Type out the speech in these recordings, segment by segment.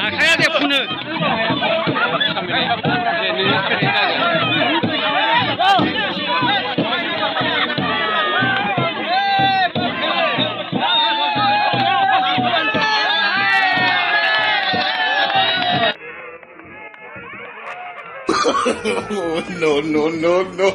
आखाया दे फुनो No, no, no, no.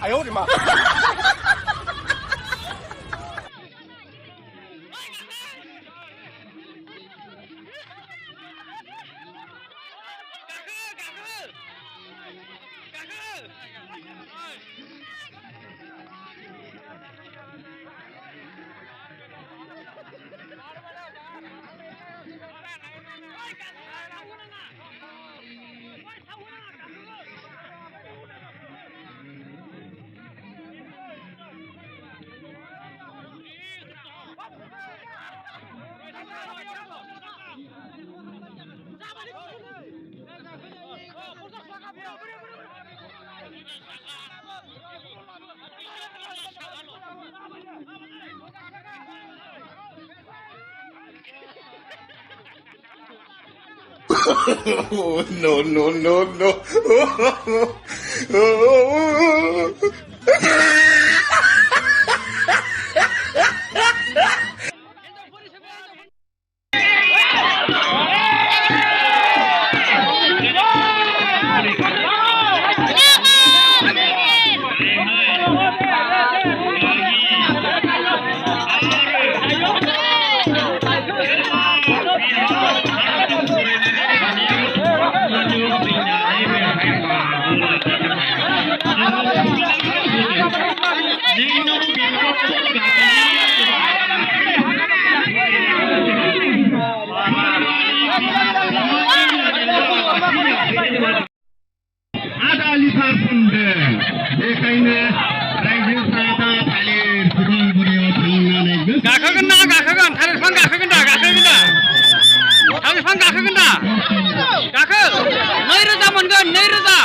哎呦我的妈！No, no, no, no. Ada lipat punde, ekainya rakyat serata talir kurang beriau tangan itu. गाखोगोन ना गाखोगोन थालिर बिफां गाखोगोन दा गाखोगोन दा थालिर बिफां गाखोगोन दा गाखो 2000 मोनगोन 2000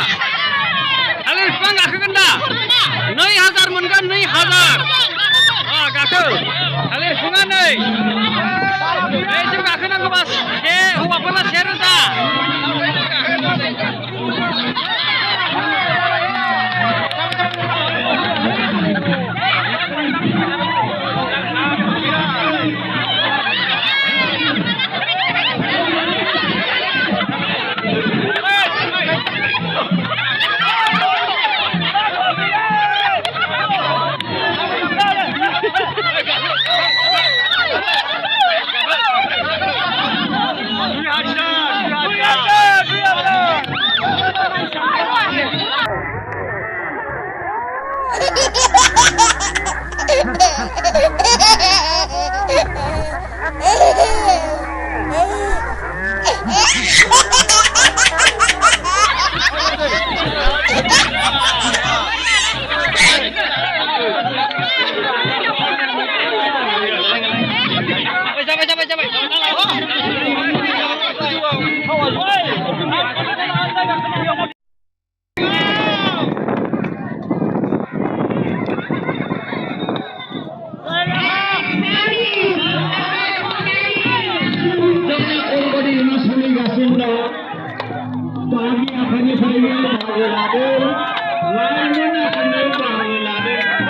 थालिर बिफां गाखोगोन दा 2000 मोनगोन 2000 गाखो थालिर बिफाङा नै बेसिम गाखोनांगौबा हौवाफोरना ไป खोलाफोरनिफ्रायनो बाहागो लादों लाइमोन आफादनि बाहागो लादों